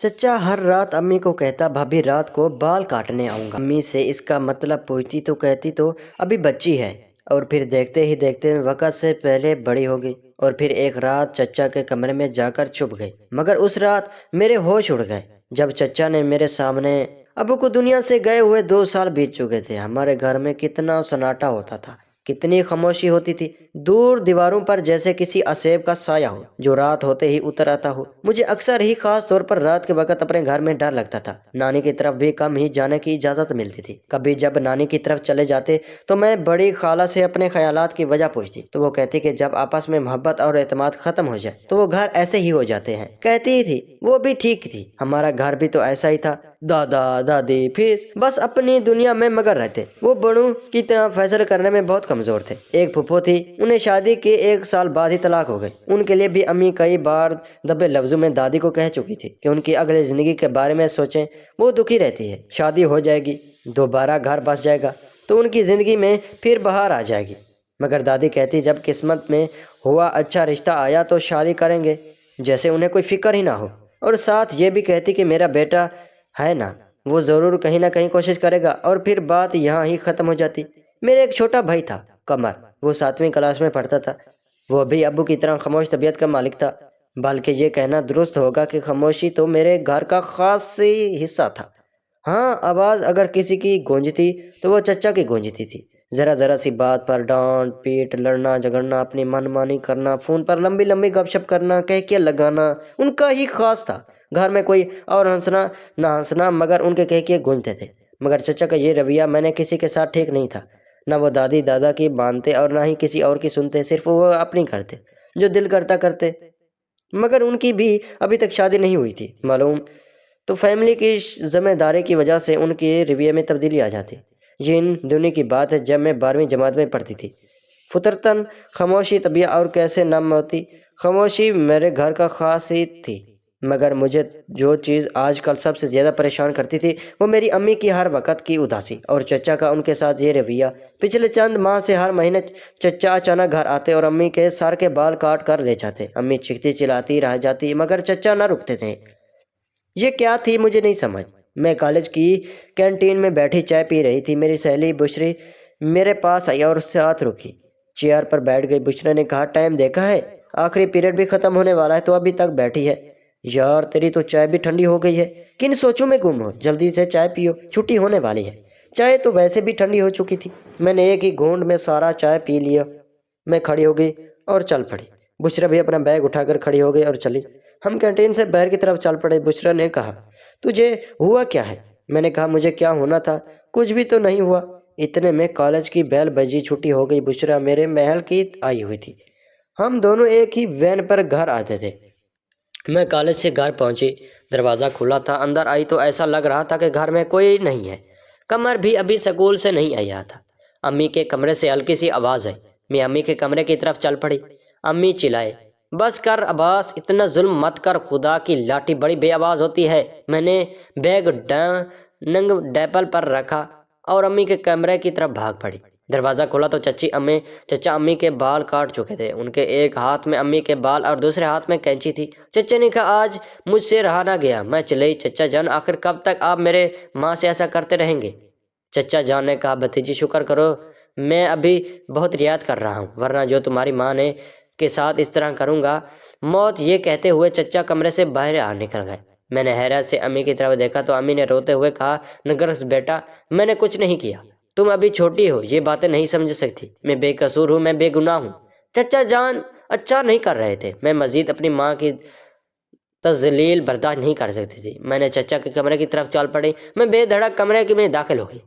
चचा हर रात अम्मी को कहता भाभी रात को बाल काटने आऊँगा। अम्मी से इसका मतलब पूछती तो कहती तो अभी बच्ची है, और फिर देखते ही देखते वक़्त से पहले बड़ी हो गई। और फिर एक रात चचा के कमरे में जाकर छुप गई, मगर उस रात मेरे होश उड़ गए जब चचा ने मेरे सामने अबू को दुनिया से गए हुए 2 साल बीत चुके थे। हमारे घर में कितना सन्नाटा होता था, कितनी खामोशी होती थी। दूर दीवारों पर जैसे किसी असेब का साया हो जो रात होते ही उतर आता हो। मुझे अक्सर ही खास तौर पर रात के वक्त अपने घर में डर लगता था। नानी की तरफ भी कम ही जाने की इजाजत मिलती थी। कभी जब नानी की तरफ चले जाते तो मैं बड़ी खाला से अपने ख्यालात की वजह पूछती, तो वो कहती कि जब आपस में मोहब्बत और एतमाद खत्म हो जाए तो वो घर ऐसे ही हो जाते हैं। कहती ही थी, वो भी ठीक थी। हमारा घर भी तो ऐसा ही था। दादा दादी फिर बस अपनी दुनिया में मगर रहते। वो बड़ों की तरह फैसले करने में बहुत कमजोर थे। एक फूफो थी, उन्हें शादी के 1 साल बाद ही तलाक हो गई। उनके लिए भी अम्मी कई बार दबे लफ्जों में दादी को कह चुकी थी कि उनकी अगली जिंदगी के बारे में सोचें। वो दुखी रहती है, शादी हो जाएगी, दोबारा घर बस जाएगा तो उनकी जिंदगी में फिर बहार आ जाएगी। मगर दादी कहती जब किस्मत में हुआ अच्छा रिश्ता आया तो शादी करेंगे, जैसे उन्हें कोई फिक्र ही ना हो। और साथ ये भी कहती कि मेरा बेटा है ना, वो ज़रूर कहीं ना कहीं कोशिश करेगा। और फिर बात यहाँ ही ख़त्म हो जाती। मेरे एक छोटा भाई था, कमर। वो 7वीं क्लास में पढ़ता था। वो भी अब्बू की तरह खामोश तबीयत का मालिक था, बल्कि ये कहना दुरुस्त होगा कि खामोशी तो मेरे घर का खास ही हिस्सा था। हाँ, आवाज़ अगर किसी की गूंजती तो वो चचा की गूंजती थी। ज़रा ज़रा सी बात पर डांट पीट, लड़ना झगड़ना, अपनी मनमानी करना, फ़ोन पर लंबी लंबी गपशप करना, कह के लगाना उनका ही खास था। घर में कोई और हंसना ना हंसना, मगर उनके कह के गूंजते थे। मगर चचा का ये रवैया मैंने किसी के साथ ठीक नहीं था। ना वो दादी दादा की मानते और ना ही किसी और की सुनते, सिर्फ वो अपनी करते, जो दिल करता करते। मगर उनकी भी अभी तक शादी नहीं हुई थी मालूम, तो फैमिली की जिम्मेदारी की वजह से उनके रवैये में तब्दीली आ जाती। ये इन दिनों की बात है जब मैं 12वीं जमात में पढ़ती थी। फितरतन खामोशी तबीयत और कैसे नाम होती, खामोशी मेरे घर का खास ही थी। मगर मुझे जो चीज़ आजकल सबसे ज़्यादा परेशान करती थी वो मेरी अम्मी की हर वक्त की उदासी और चचा का उनके साथ ये रवैया। पिछले चंद माह से हर महीने चचा अचानक घर आते और अम्मी के सर के बाल काट कर ले जाते। अम्मी चीखती चिल्लाती रह जाती, मगर चचा न रुकते थे। ये क्या थी मुझे नहीं समझ। मैं कॉलेज की कैंटीन में बैठी चाय पी रही थी। मेरी सहेली बुशरी मेरे पास आई और साथ रुकी, चेयर पर बैठ गई। बुशरा ने कहा, टाइम देखा है, आखिरी पीरियड भी खत्म होने वाला है तो अभी तक बैठी है। यार तेरी तो चाय भी ठंडी हो गई है, किन सोचों में गुम हो, जल्दी से चाय पियो, छुट्टी होने वाली है। चाय तो वैसे भी ठंडी हो चुकी थी। मैंने एक ही घूंट में सारा चाय पी लिया। मैं खड़ी हो गई और चल पड़ी। बुशरा भी अपना बैग उठाकर खड़ी हो गई और चली। हम कैंटीन से बाहर की तरफ चल पड़े। बुशरा ने कहा, तुझे हुआ क्या है? मैंने कहा, मुझे क्या होना था, कुछ भी तो नहीं हुआ। इतने में कॉलेज की बेल बजी, छुट्टी हो गई। बुशरा मेरे महल की आई हुई थी। हम दोनों एक ही वैन पर घर आते थे। मैं कॉलेज से घर पहुंची, दरवाज़ा खुला था। अंदर आई तो ऐसा लग रहा था कि घर में कोई नहीं है। कमर भी अभी स्कूल से नहीं आया था। अम्मी के कमरे से हल्की सी आवाज़ आई। मैं अम्मी के कमरे की तरफ चल पड़ी। अम्मी चिल्लाए, बस कर अब्बास, इतना जुल्म मत कर, खुदा की लाठी बड़ी बेआवाज़ होती है। मैंने बैग नंग डेपल पर रखा और अम्मी के कमरे की तरफ भाग पड़ी। दरवाज़ा खोला तो चचा अम्मी के बाल काट चुके थे। उनके एक हाथ में अम्मी के बाल और दूसरे हाथ में कैंची थी। चचा ने कहा, आज मुझसे रहा ना गया। मैं चिल्लाई, चचा जान आखिर कब तक आप मेरे माँ से ऐसा करते रहेंगे? चचा जान ने कहा, भतीजी शुक्र करो मैं अभी बहुत रियायत कर रहा हूँ, वरना जो तुम्हारी माँ ने के साथ इस तरह करूँगा मौत। ये कहते हुए चचा कमरे से बाहर आ निकल गए। मैंने हैरत से अम्मी की तरफ देखा तो अम्मी ने रोते हुए कहा, नगरस बेटा, मैंने कुछ नहीं किया, तुम अभी छोटी हो, ये बातें नहीं समझ सकती। मैं बेकसूर हूँ, मैं बेगुनाह हूँ। चचा जान अच्छा नहीं कर रहे थे। मैं मजीद अपनी माँ की तजलील बर्दाश्त नहीं कर सकती थी। मैंने चचा के कमरे की तरफ चल पड़ी। मैं बेधड़क कमरे में दाखिल हो गई।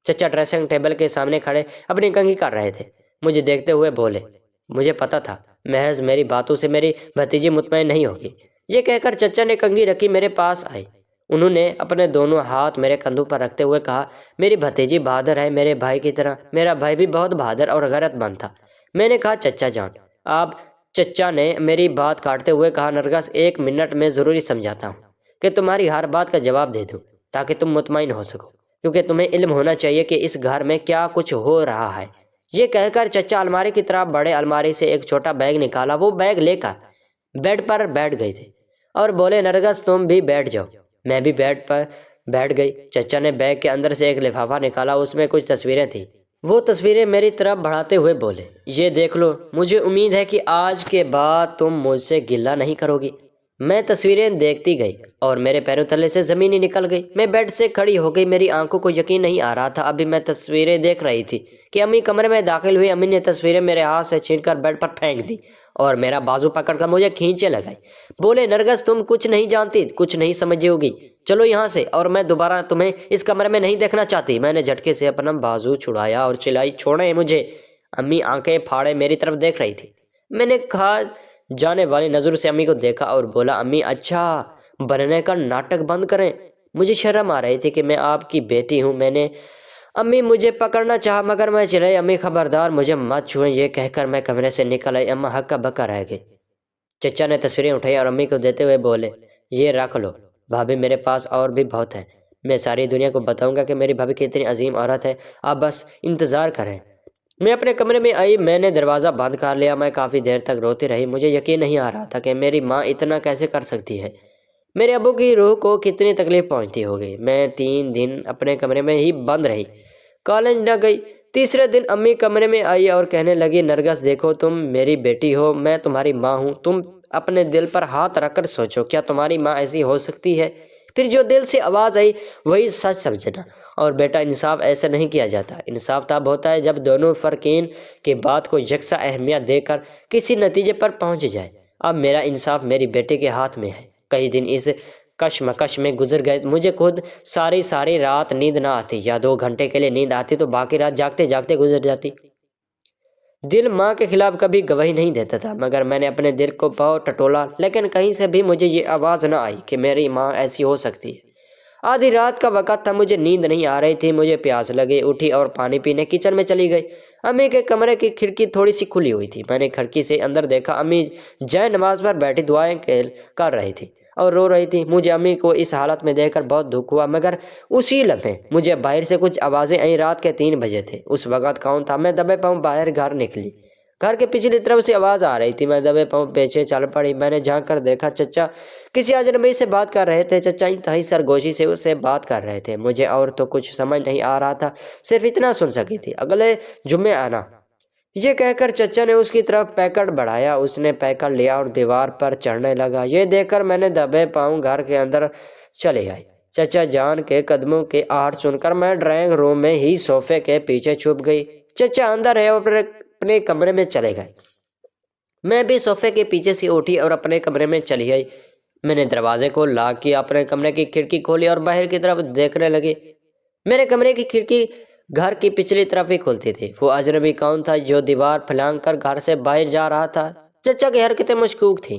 चचा ड्रेसिंग टेबल के सामने खड़े अपनी कंघी कर रहे थे। मुझे देखते हुए बोले, मुझे पता था महज मेरी बातों से मेरी भतीजी मुतमईन नहीं होगी। ये कहकर चचा ने कंघी रखी मेरे पास आए। उन्होंने अपने दोनों हाथ मेरे कंधों पर रखते हुए कहा, मेरी भतीजी बहादुर है, मेरे भाई की तरह। मेरा भाई भी बहुत बहादुर और गैरतमंद था। मैंने कहा, चचा जान आप। चचा ने मेरी बात काटते हुए कहा, नरगस 1 मिनट में ज़रूरी समझाता हूँ कि तुम्हारी हर बात का जवाब दे दूँ ताकि तुम मुतमईन हो सको, क्योंकि तुम्हें इल्म होना चाहिए कि इस घर में क्या कुछ हो रहा है। ये कहकर चचा अलमारी की तरफ बड़े। अलमारी से एक छोटा बैग निकाला। वो बैग लेकर बेड पर बैठ गए थे और बोले, नरगस तुम भी बैठ जाओ। میں بھی بیٹھ گئی۔ چچا نے بیگ کے اندر سے ایک لفافہ نکالا، اس میں کچھ تصویریں تھیں۔ وہ تصویریں میری طرف بڑھاتے ہوئے بولے، یہ دیکھ لو، مجھے امید ہے کہ آج کے بعد تم مجھ سے گلہ نہیں کرو گی۔ میں تصویریں دیکھتی گئی اور میرے پیروں تلے سے زمین ہی نکل گئی۔ میں بیڈ سے کھڑی ہو گئی، میری آنکھوں کو یقین نہیں آ رہا تھا۔ ابھی میں تصویریں دیکھ رہی تھی کہ امی کمرے میں داخل ہوئی۔ امی نے تصویریں میرے ہاتھ سے چھین کر بیڈ پر پھینک دی اور میرا بازو پکڑ کر مجھے کھینچے لگائی۔ بولے، نرگس تم کچھ نہیں جانتی، کچھ نہیں سمجھی ہوگی، چلو یہاں سے، اور میں دوبارہ تمہیں اس کمرے میں نہیں دیکھنا چاہتی۔ میں نے جھٹکے سے اپنا بازو چھڑایا اور چلائی، چھوڑیں مجھے۔ امی آنکھیں پھاڑے میری طرف دیکھ رہی تھی۔ میں نے کھا جانے والی نظر سے امی کو دیکھا اور بولا، امی اچھا بننے کا ناٹک بند کریں، مجھے شرم آ رہی تھی کہ میں آپ کی بیٹی ہوں۔ میں نے امی مجھے پکڑنا چاہا مگر میں چلائی، امی خبردار مجھے مت چھوئیں۔ یہ کہہ کر میں کمرے سے نکل آئی۔ اما ہکا بکا رہ گئی۔ چچا نے تصویریں اٹھائی اور امی کو دیتے ہوئے بولے، یہ رکھ لو بھابھی، میرے پاس اور بھی بہت ہیں، میں ساری دنیا کو بتاؤں گا کہ میری بھابھی کتنی عظیم عورت ہے، آپ بس انتظار کریں۔ میں اپنے کمرے میں آئی، میں نے دروازہ بند کر لیا۔ میں کافی دیر تک روتی رہی، مجھے یقین نہیں آ رہا تھا کہ میری ماں اتنا کیسے کر سکتی ہے، میرے ابو کی روح کو کتنی تکلیف پہنچتی ہوگی۔ میں 3 دن اپنے کمرے میں ہی بند رہی، کالج نہ گئی۔ تیسرے دن امی کمرے میں آئی اور کہنے لگی، نرگس دیکھو، تم میری بیٹی ہو، میں تمہاری ماں ہوں، تم اپنے دل پر ہاتھ رکھ کر سوچو، کیا تمہاری ماں ایسی ہو سکتی ہے؟ پھر جو دل سے آواز آئی وہی سچ سمجھنا، اور بیٹا انصاف ایسے نہیں کیا جاتا، انصاف تب ہوتا ہے جب دونوں فرقین کی بات کو یکساں اہمیت دے کر کسی نتیجے پر پہنچ جائے۔ اب میرا انصاف میری بیٹی کے ہاتھ میں ہے۔ کئی دن اس کشمکش میں گزر گئے، مجھے خود ساری رات نیند نہ آتی، یا 2 گھنٹے کے لیے نیند آتی تو باقی رات جاگتے جاگتے گزر جاتی۔ دل ماں کے خلاف کبھی گواہی نہیں دیتا تھا، مگر میں نے اپنے دل کو بہت ٹٹولا، لیکن کہیں سے بھی مجھے یہ آواز نہ آئی کہ میری ماں ایسی ہو سکتی ہے۔ آدھی رات کا وقت تھا، مجھے نیند نہیں آ رہی تھی، مجھے پیاس لگی، اٹھی اور پانی پینے کچن میں چلی گئی۔ امی کے کمرے کی کھڑکی تھوڑی سی کھلی ہوئی تھی، میں نے کھڑکی سے اندر دیکھا، امی جائے نماز پر بیٹھی دعائیں کر رہی تھی اور رو رہی تھی۔ مجھے امی کو اس حالت میں دیکھ کر بہت دکھ ہوا، مگر اسی لمحے مجھے باہر سے کچھ آوازیں آئیں۔ رات کے 3 بجے تھے۔ اس وقت کون تھا؟ میں دبے پاؤں باہر گھر نکلی، گھر کے پچھلی طرف سے آواز آ رہی تھی، میں دبے پاؤں پیچھے چل پڑی۔ میں نے جھانک کر دیکھا، چچا کسی اجنبی سے بات کر رہے تھے، چچا انتہائی سرگوشی سے اس سے بات کر رہے تھے، مجھے اور تو کچھ سمجھ نہیں آ رہا تھا، صرف اتنا سن سکی تھی، اگلے جمعے آنا۔ یہ کہہ کر چچا نے اس کی طرف پیکٹ بڑھایا، اس نے پیکٹ لیا اور دیوار پر چڑھنے لگا۔ یہ دیکھ کر میں نے دبے پاؤں گھر کے اندر چلی آئی۔ چچا جان کے قدموں کی آہٹ سن کر میں ڈرائنگ روم میں ہی صوفے کے پیچھے چھپ گئی۔ چچا اندر ہے اور اپنے کمرے میں چلے گئے۔ میں بھی صوفے کے پیچھے سے اٹھی اور اپنے کمرے میں چلی آئی۔ میں نے دروازے کو لاک کیا، اپنے کمرے کی کھڑکی کھولی اور باہر کی طرف دیکھنے لگی۔ میرے کمرے کی کھڑکی گھر کی پچھلی طرف ہی کھلتی تھی۔ وہ اجنبی کون تھا جو دیوار پھلانگ کر گھر سے باہر جا رہا تھا؟ چچا کی حرکتیں مشکوک تھیں،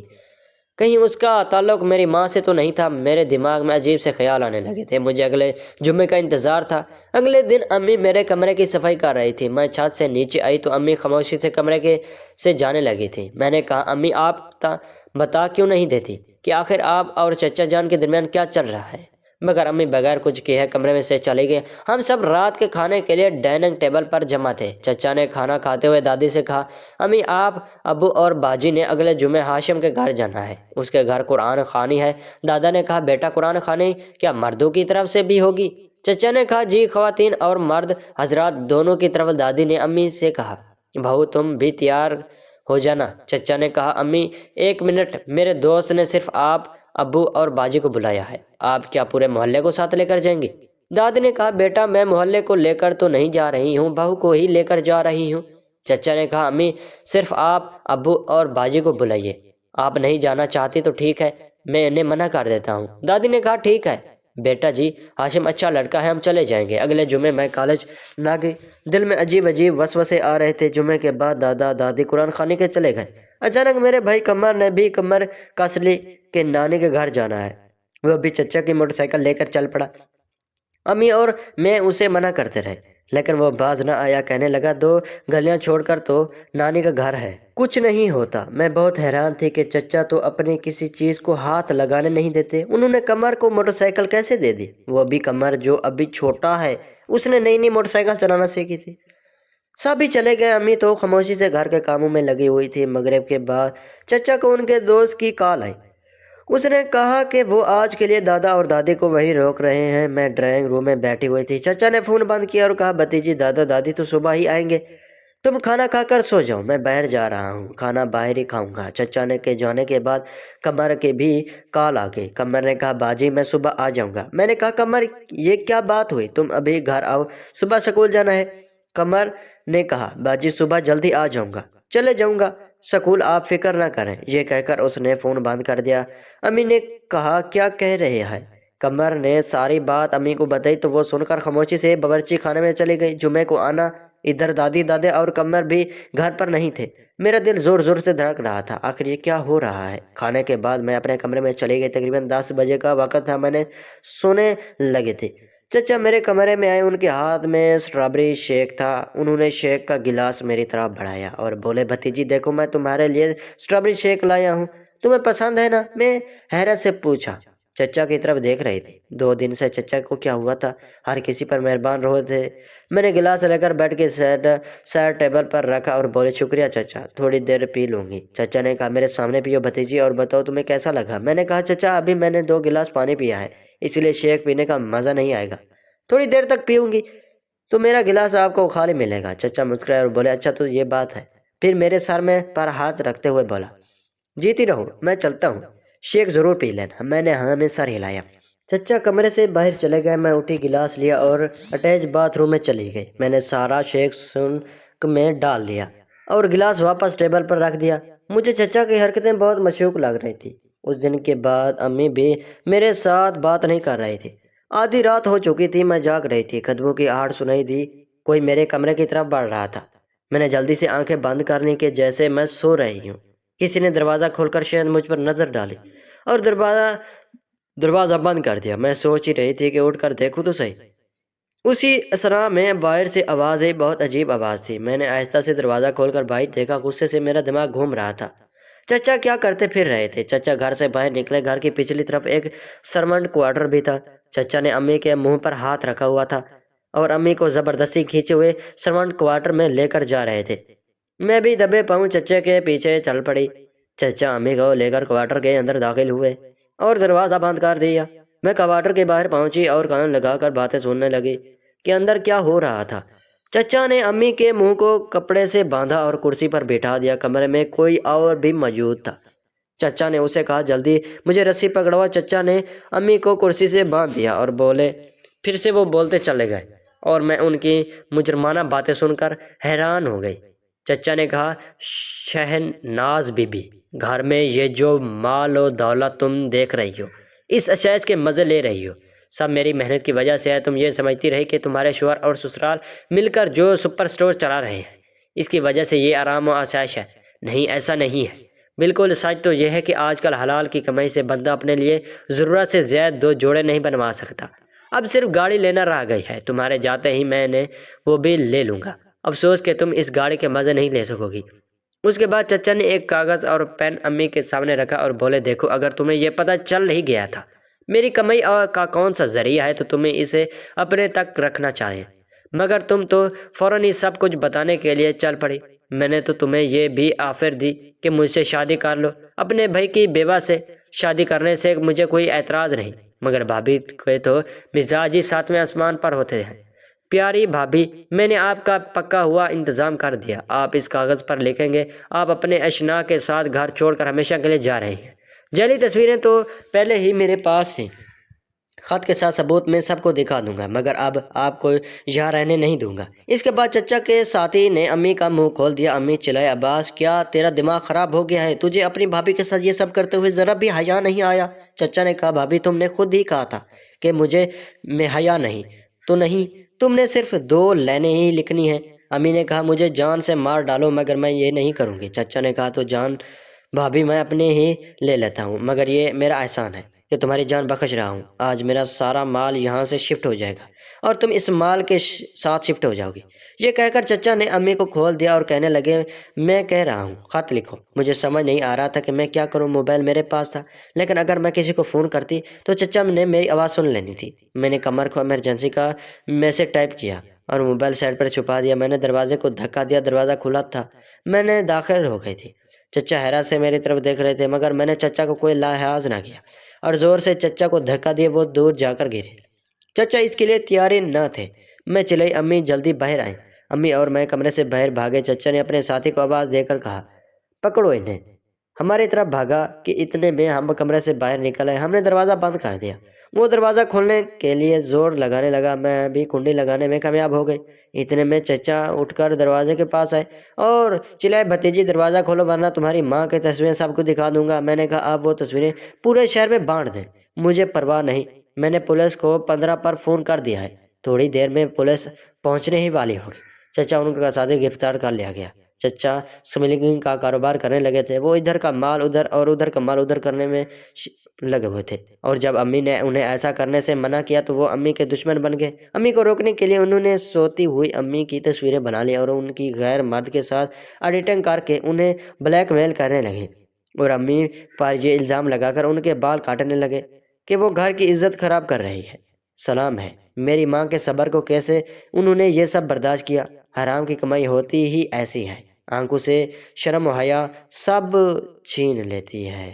کہیں اس کا تعلق میری ماں سے تو نہیں تھا؟ میرے دماغ میں عجیب سے خیال آنے لگے تھے۔ مجھے اگلے جمعے کا انتظار تھا۔ اگلے دن امی میرے کمرے کی صفائی کر رہی تھی۔ میں چھت سے نیچے آئی تو امی خاموشی سے کمرے سے جانے لگی تھی۔ میں نے کہا، امی آپ بتا کیوں نہیں دیتی کہ آخر آپ اور چچا جان کے درمیان کیا چل رہا ہے؟ مگر امی بغیر کچھ کہے کمرے میں سے چلی گئی۔ ہم سب رات کے کھانے کے لیے ڈائننگ ٹیبل پر جمع تھے۔ چچا نے کھانا کھاتے ہوئے دادی سے کہا، امی آپ، ابو اور باجی نے اگلے جمعے ہاشم کے گھر جانا ہے، اس کے گھر قرآن خوانی ہے۔ دادا نے کہا، بیٹا قرآن خوانی کیا مردوں کی طرف سے بھی ہوگی؟ چچا نے کہا، جی، خواتین اور مرد حضرات دونوں کی طرف۔ دادی نے امی سے کہا، بہو تم بھی تیار ہو جانا۔ چچا نے کہا، امی 1 منٹ، میرے دوست نے صرف آپ، ابو اور باجی کو بلایا ہے، آپ کیا پورے محلے کو ساتھ لے کر جائیں گی؟ دادی نے کہا، بیٹا میں محلے کو لے کر تو نہیں جا رہی ہوں، بہو کو ہی لے کر جا رہی ہوں۔ چچا نے کہا، امی صرف آپ، ابو اور باجی کو بلائیے، آپ نہیں جانا چاہتی تو ٹھیک ہے، میں انہیں منع کر دیتا ہوں۔ دادی نے کہا، ٹھیک ہے بیٹا جی، ہاشم اچھا لڑکا ہے، ہم چلے جائیں گے۔ اگلے جمعے میں کالج نہ گئی۔ دل میں عجیب وسوسے آ رہے تھے۔ جمعے کے بعد دادا دادی قرآن خوانی کے چلے گئے۔ اچانک میرے بھائی قمر نے بھی کمر کس لی کہ نانی کے گھر جانا ہے۔ وہ بھی چچا کی موٹر سائیکل لے کر چل پڑا۔ امی اور میں اسے منع کرتے رہے، لیکن وہ باز نہ آیا، کہنے لگا، 2 گلیاں چھوڑ کر تو نانی کا گھر ہے، کچھ نہیں ہوتا۔ میں بہت حیران تھی کہ چچا تو اپنی کسی چیز کو ہاتھ لگانے نہیں دیتے، انہوں نے قمر کو موٹر سائیکل کیسے دے دی؟ وہ بھی قمر جو ابھی چھوٹا ہے، اس نے نئی موٹر سائیکل چلانا سیکھی تھی۔ سب ہی چلے گئے۔ امی تو خاموشی سے گھر کے کاموں میں لگی ہوئی تھی۔ مغرب کے بعد چچا کو ان کے دوست کی کال آئی۔ उसने कहा कि वो आज के लिए दादा और दादी को वहीं रोक रहे हैं। मैं ड्राइंग रूम में बैठी हुई थी। चचा ने फ़ोन बंद किया और कहा, भतीजी दादा दादी तो सुबह ही आएंगे, तुम खाना खाकर सो जाओ, मैं बाहर जा रहा हूँ, खाना बाहर ही खाऊंगा। चचा ने के जाने के बाद कमर के भी कॉल आ गई। कमर ने कहा, बाजी मैं सुबह आ जाऊंगा। मैंने कहा, कमर ये क्या बात हुई, तुम अभी घर आओ, सुबह स्कूल जाना है। कमर ने कहा, बाजी सुबह जल्दी आ जाऊंगा, चले जाऊंगा स्कूल, आप फिक्र ना करें। ये कहकर उसने फ़ोन बंद कर दिया। अम्मी ने कहा, क्या कह रहे हैं? कमर ने सारी बात अम्मी को बताई तो वो सुनकर खामोशी से बावर्ची खाने में चली गई। जुमे को आना, इधर दादी दादे और कमर भी घर पर नहीं थे। मेरा दिल जोर जोर से धड़क रहा था, आखिर ये क्या हो रहा है। खाने के बाद मैं अपने कमरे में चली गई। तकरीबन 10 बजे का वक्त था, मैंने सोने लगे थे। चचा मेरे कमरे में आए, उनके हाथ में स्ट्रॉबेरी शेक था। उन्होंने शेक का गिलास मेरी तरफ बढ़ाया और बोले, भतीजी देखो मैं तुम्हारे लिए स्ट्रॉबेरी शेक लाया हूँ, तुम्हें पसंद है ना? मैं हैरत से पूछा। चचा की तरफ देख रही थी। 2 दिन से चचा को क्या हुआ था, हर किसी पर मेहरबान रहे थे। मैंने गिलास लेकर बेड के साइड टेबल पर रखा और बोले, शुक्रिया चचा, थोड़ी देर पी लूँगी। चचा ने कहा, मेरे सामने पियो भतीजी और बताओ तुम्हें कैसा लगा। मैंने कहा, चचा अभी मैंने 2 गिलास पानी पिया है, इसलिए शेक पीने का मज़ा नहीं आएगा, थोड़ी देर तक पीऊँगी तो मेरा गिलास आपको खाली मिलेगा। चचा मुस्कुराए और बोले, अच्छा तो ये बात है। फिर मेरे सर में पर हाथ रखते हुए बोला, जीती रहो, मैं चलता हूँ, शेक ज़रूर पी लेना। मैंने हाँ में सर हिलाया। चचा कमरे से बाहर चले गए। मैं उठी, गिलास लिया और अटैच बाथरूम में चली गई। मैंने सारा शेक सिंक में डाल लिया और गिलास वापस टेबल पर रख दिया। मुझे चचा की हरकतें बहुत मशूक लग रही थी। उस दिन के बाद अम्मी भी मेरे साथ बात नहीं कर रही थी। आधी रात हो चुकी थी, मैं जाग रही थी। कदमों की आहट सुनाई दी, कोई मेरे कमरे की तरफ बढ़ रहा था। मैंने जल्दी से आंखें बंद करने के जैसे मैं सो रही हूँ, किसी ने दरवाज़ा खोलकर शायद मुझ पर नज़र डाली और दरवाज़ा बंद कर दिया। मैं सोच ही रही थी कि उठ कर देखूँ तो सही। उसी असरा में बाहर से आवाज़ आई, बहुत अजीब आवाज़ थी। मैंने आहिस्ता से दरवाज़ा खोलकर बाहर देखा। गुस्से से मेरा दिमाग घूम रहा था। चचा क्या करते फिर रहे थे? चचा घर से बाहर निकले। घर की पिछली तरफ एक सर्वेंट क्वार्टर भी था। चचा ने अम्मी के मुंह पर हाथ रखा हुआ था और अम्मी को ज़बरदस्ती खींचे हुए सर्वेंट क्वार्टर में लेकर जा रहे थे। मैं भी दबे पाँव चचा के पीछे चल पड़ी। चचा अम्मी को लेकर क्वार्टर के अंदर दाखिल हुए और दरवाज़ा बंद कर दिया। मैं क्वार्टर के बाहर पहुंची और कान लगाकर बातें सुनने लगी कि अंदर क्या हो रहा था। चचा ने अम्मी के मुंह को कपड़े से बांधा और कुर्सी पर बिठा दिया। कमरे में कोई और भी मौजूद था। चचा ने उसे कहा, जल्दी मुझे रस्सी पकड़वा। चचा ने अम्मी को कुर्सी से बांध दिया और बोले, फिर से वो बोलते चले गए और मैं उनकी मुजरमाना बातें सुनकर हैरान हो गई। चचा ने कहा, शहनाज बीबी, घर में ये जो माल और दौलत तुम देख रही हो, इस अशैश के मज़े ले रही हो, सब मेरी मेहनत की वजह से है। तुम ये समझती रही कि तुम्हारे शौहर और ससुराल मिलकर जो सुपर स्टोर चला रहे हैं, इसकी वजह से ये आराम और आसाइश है। नहीं, ऐसा नहीं है। बिल्कुल सच तो यह है कि आजकल हलाल की कमाई से बंदा अपने लिए ज़रूरत से ज़्यादा 2 जोड़े नहीं बनवा सकता। अब सिर्फ गाड़ी लेना रह गई है। तुम्हारे जाते ही मैंने वो भी ले लूँगा। अफसोस कि तुम इस गाड़ी के मज़े नहीं ले सकोगी। उसके बाद चचा ने एक कागज़ और पेन अम्मी के सामने रखा और बोले, देखो, अगर तुम्हें यह पता चल नहीं गया था मेरी कमाई का कौन सा ज़रिया है तो तुम्हें इसे अपने तक रखना चाहिए, मगर तुम तो फ़ौरन ही सब कुछ बताने के लिए चल पड़ी। मैंने तो तुम्हें ये भी ऑफ़र दी कि मुझसे शादी कर लो। अपने भाई की बेवा से शादी करने से मुझे कोई एतराज़ नहीं, मगर भाभी के तो मिजाज ही 7वें आसमान पर होते हैं। प्यारी भाभी, मैंने आपका पक्का हुआ इंतज़ाम कर दिया। आप इस कागज़ पर लिखेंगे, आप अपने अशना के साथ घर छोड़कर हमेशा के लिए जा रहे हैं। जली तस्वीरें तो पहले ही मेरे पास हैं, ख़त के साथ सबूत मैं सबको दिखा दूंगा, मगर अब आपको यहाँ रहने नहीं दूंगा। इसके बाद चचा के साथी ने अम्मी का मुंह खोल दिया। अम्मी चिल्लाए, अब्बास, क्या तेरा दिमाग ख़राब हो गया है? तुझे अपनी भाभी के साथ ये सब करते हुए ज़रा भी हया नहीं आया? चचा ने कहा, भाभी तुमने खुद ही कहा था कि मुझे में हया नहीं तो नहीं, तुमने सिर्फ 2 लाइनें ही लिखनी है। अम्मी ने कहा, मुझे जान से मार डालो मगर मैं ये नहीं करूँगी। चचा ने कहा, तो जान भाभी मैं अपने ही ले लेता हूँ, मगर ये मेरा एहसान है कि तुम्हारी जान बख्श रहा हूँ। आज मेरा सारा माल यहाँ से शिफ्ट हो जाएगा और तुम इस माल के साथ शिफ्ट हो जाओगी। ये कहकर चचा ने अम्मी को खोल दिया और कहने लगे, मैं कह रहा हूँ ख़त लिखो। मुझे समझ नहीं आ रहा था कि मैं क्या करूँ। मोबाइल मेरे पास था, लेकिन अगर मैं किसी को फ़ोन करती तो चचा ने मेरी आवाज़ सुन लेनी थी। मैंने कमर को इमरजेंसी का मैसेज टाइप किया और मोबाइल साइड पर छुपा दिया। मैंने दरवाजे को धक्का दिया, दरवाज़ा खुला था। मैंने दाखिल हो गई थी। چچا حیرت سے میری طرف دیکھ رہے تھے، مگر میں نے چچا کو کوئی لحاظ نہ کیا اور زور سے چچا کو دھکا دیے وہ دور جا کر گرے۔ چچا اس کے لیے تیاری نہ تھے۔ میں چلائی، امی جلدی باہر آئیں۔ امی اور میں کمرے سے باہر بھاگے۔ چچا نے اپنے ساتھی کو آواز دے کر کہا، پکڑو انہیں۔ ہماری طرف بھاگا کہ اتنے میں ہم کمرے سے باہر نکل آئے۔ ہم نے دروازہ بند کر دیا۔ وہ دروازہ کھولنے کے لیے زور لگانے لگا، میں بھی کنڈی لگانے میں کامیاب ہو گئی۔ اتنے میں چچا اٹھ کر دروازے کے پاس آئے اور چلائے، بھتیجی دروازہ کھولو ورنہ تمہاری ماں کی تصویریں سب کو دکھا دوں گا۔ میں نے کہا، آپ وہ تصویریں پورے شہر میں بانٹ دیں، مجھے پرواہ نہیں، میں نے پولیس کو 15 پر فون کر دیا ہے، تھوڑی دیر میں پولیس پہنچنے ہی والی ہوگی۔ چچا ان کا ساتھی گرفتار کر لیا گیا۔ چچا سمگلنگ کا کاروبار کرنے لگے تھے۔ وہ ادھر کا مال ادھر اور ادھر کا مال ادھر کرنے میں لگے ہوئے تھے، اور جب امی نے انہیں ایسا کرنے سے منع کیا تو وہ امی کے دشمن بن گئے۔ امی کو روکنے کے لیے انہوں نے سوتی ہوئی امی کی تصویریں بنا لی اور ان کی غیر مرد کے ساتھ ایڈیٹنگ کر کے انہیں بلیک میل کرنے لگے اور امی پر یہ الزام لگا کر ان کے بال کاٹنے لگے کہ وہ گھر کی عزت خراب کر رہی ہے۔ سلام ہے میری ماں کے صبر کو، کیسے انہوں نے یہ سب برداشت کیا۔ حرام کی کمائی ہوتی ہی ایسی ہے، آنکھوں سے شرم و حیا سب چھین لیتی ہے۔